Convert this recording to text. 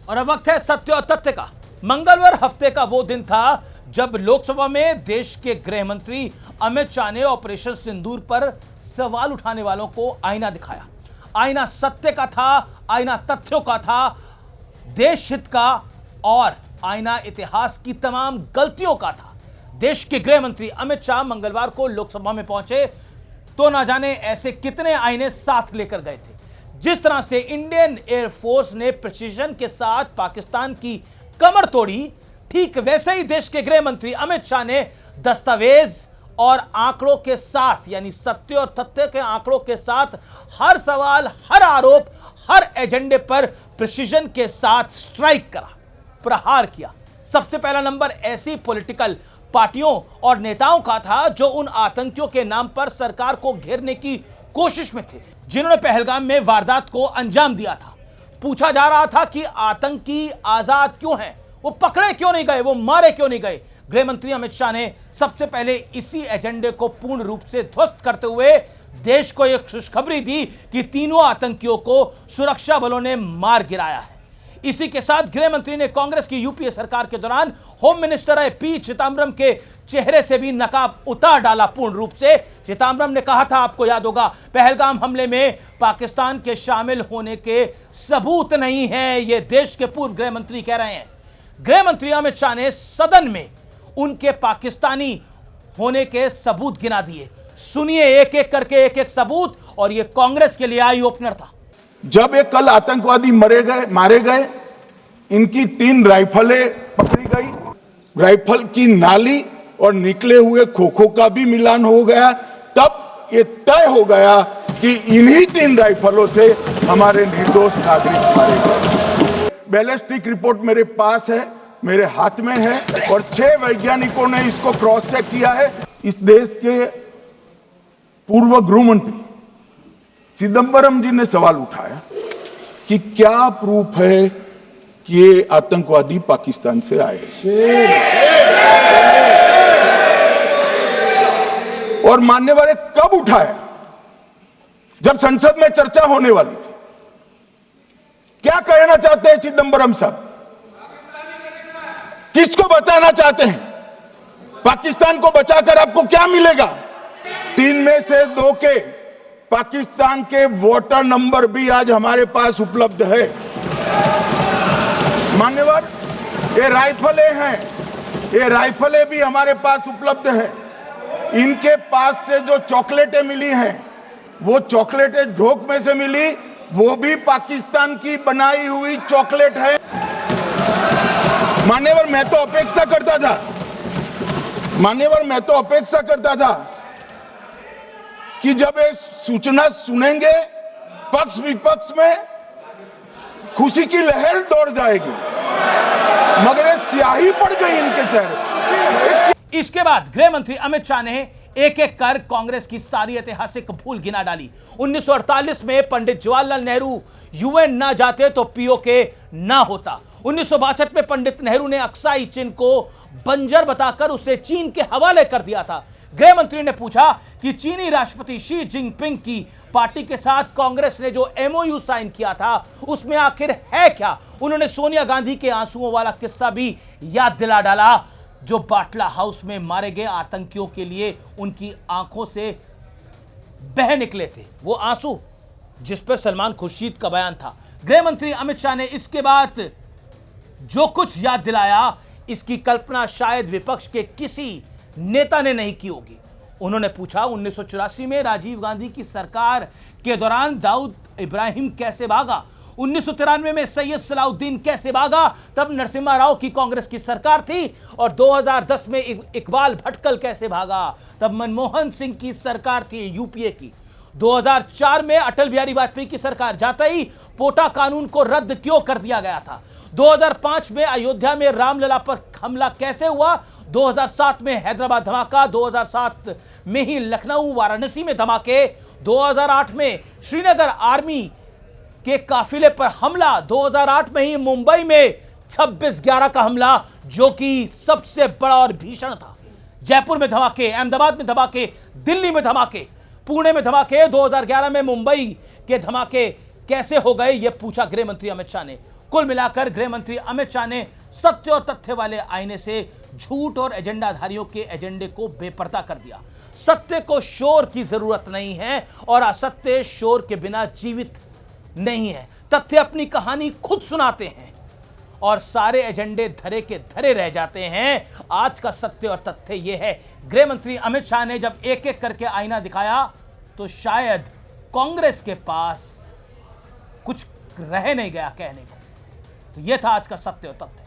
और अब वक्त है सत्य और तथ्य का। मंगलवार हफ्ते का वो दिन था जब लोकसभा में देश के गृह मंत्री अमित शाह ने ऑपरेशन सिंदूर पर सवाल उठाने वालों को आईना दिखाया। आईना सत्य का था, आईना तथ्यों का था, देश हित का, और आईना इतिहास की तमाम गलतियों का था। देश के गृह मंत्री अमित शाह मंगलवार को लोकसभा में पहुंचे तो ना जाने ऐसे कितने आईने साथ लेकर गए थे। जिस तरह से इंडियन एयरफोर्स ने प्रिसीजन के साथ पाकिस्तान की कमर तोड़ी, ठीक वैसे ही देश के गृह मंत्री अमित शाह ने दस्तावेज और आंकड़ों के साथ, यानी सत्य और तथ्य के आंकड़ों के साथ हर सवाल, हर आरोप, हर एजेंडे पर प्रिसीजन के साथ स्ट्राइक करा, प्रहार किया। सबसे पहला नंबर ऐसी पॉलिटिकल पार्टियों और नेताओं का था जो उन आतंकियों के नाम पर सरकार को घेरने की कोशिश में थे, जिन्होंने पहलगाम में वारदात को अंजाम दिया था। पूछा जा रहा था कि आतंकी आजाद क्यों हैं, वो पकड़े क्यों नहीं गए, वो मारे क्यों नहीं गए। गृह मंत्री अमित शाह ने सबसे पहले इसी एजेंडे को पूर्ण रूप से ध्वस्त करते हुए देश को एक खुशखबरी दी कि तीनों आतंकियों को सुरक्षा बलों ने मार गिराया है। इसी के साथ गृह मंत्री ने कांग्रेस की यूपीए सरकार के दौरान होम मिनिस्टर पी चिदंबरम के चेहरे से भी नकाब उतार डाला पूर्ण रूप से। चिदंबरम ने कहा था, आपको याद होगा, पहलगाम हमले में पाकिस्तान के शामिल होने के सबूत नहीं है, ये देश के पूर्व गृह मंत्री कह रहे हैं। गृह मंत्री अमित शाह ने सदन में उनके पाकिस्तानी होने के सबूत गिना दिए। सुनिए एक एक करके एक एक सबूत, और ये कांग्रेस के लिए आई ओपनर था। जब ये कल आतंकवादी मारे गए, इनकी 3 राइफलें पकड़ी गई, राइफल की नाली और निकले हुए खोखों का भी मिलान हो गया। तब ये तय हो गया कि इन्हीं 3 राइफलों से हमारे निर्दोष नागरिक मारे गए। बैलिस्टिक रिपोर्ट मेरे पास है, मेरे हाथ में है, और 6 वैज्ञानिकों ने इसको क्रॉस चेक किया है। इस देश के पूर्व गृह मंत्री चिदंबरम जी ने सवाल उठाया कि क्या प्रूफ है कि ये आतंकवादी पाकिस्तान से आए, और मान्यवर कब उठाया? जब संसद में चर्चा होने वाली थी। क्या कहना चाहते हैं चिदंबरम साहब? किसको बचाना चाहते हैं? पाकिस्तान को बचाकर आपको क्या मिलेगा? 3 में से 2 के पाकिस्तान के वोटर नंबर भी आज हमारे पास उपलब्ध है। मान्यवर, ये राइफलें हैं, ये राइफलें भी हमारे पास उपलब्ध है। इनके पास से जो चॉकलेटें मिली हैं, वो चॉकलेटें ढोक में से मिली, वो भी पाकिस्तान की बनाई हुई चॉकलेट है। मान्यवर, मैं तो अपेक्षा करता था कि जब ये सूचना सुनेंगे पक्ष विपक्ष में खुशी की लहर दौड़ जाएगी, मगर ये स्याही पड़ गई इनके चेहरे। इसके बाद गृह मंत्री अमित शाह ने एक एक कर कांग्रेस की सारी ऐतिहासिक भूल गिना डाली। 1948 में पंडित जवाहरलाल नेहरू यूएन ना जाते तो पीओके ना होता। 1962 में पंडित नेहरू ने अक्साई चीन को बंजर बताकर उसे चीन के हवाले कर दिया था। गृह मंत्री ने पूछा कि चीनी राष्ट्रपति शी जिनपिंग की पार्टी के साथ कांग्रेस ने जो एमओयू साइन किया था उसमें आखिर है क्या। उन्होंने सोनिया गांधी के आंसुओं वाला किस्सा भी याद दिला डाला, जो बाटला हाउस में मारे गए आतंकियों के लिए उनकी आंखों से बह निकले थे, वो आंसू जिस पर सलमान खुर्शीद का बयान था। गृह मंत्री अमित शाह ने इसके बाद जो कुछ याद दिलाया, इसकी कल्पना शायद विपक्ष के किसी नेता ने नहीं की होगी। उन्होंने पूछा, 1984 में राजीव गांधी की सरकार के दौरान दाऊद इब्राहिम कैसे भागा, 1993 में सैयद सलाउद्दीन कैसे भागा, तब नरसिम्हा राव की कांग्रेस की सरकार थी, और 2010 में इकबाल भटकल कैसे भागा, तब मनमोहन सिंह की सरकार थी यूपीए की। 2004 में अटल बिहारी वाजपेयी की सरकार जाते ही पोटा कानून को रद्द क्यों कर दिया गया था। 2005 में अयोध्या में रामलला पर हमला कैसे हुआ, 2007 में हैदराबाद धमाका, 2007 में ही लखनऊ वाराणसी में धमाके, 2008 में श्रीनगर आर्मी के काफिले पर हमला, 2008 में ही मुंबई में 26/11 का हमला जो कि सबसे बड़ा और भीषण था। जयपुर में धमाके, अहमदाबाद में धमाके, दिल्ली में धमाके, पुणे में धमाके, 2011 में मुंबई के धमाके कैसे हो गए, यह पूछा गृह मंत्री अमित शाह ने। कुल मिलाकर गृह मंत्री अमित शाह ने सत्य और तथ्य वाले आईने से झूठ और एजेंडाधारियों के एजेंडे को बेपर्दा कर दिया। सत्य को शोर की जरूरत नहीं है और असत्य शोर के बिना जीवित नहीं है। तथ्य अपनी कहानी खुद सुनाते हैं और सारे एजेंडे धरे के धरे रह जाते हैं। आज का सत्य और तथ्य यह है, गृह मंत्री अमित शाह ने जब एक एक करके आईना दिखाया तो शायद कांग्रेस के पास कुछ रह नहीं गया कहने को। तो यह था आज का सत्य और तथ्य।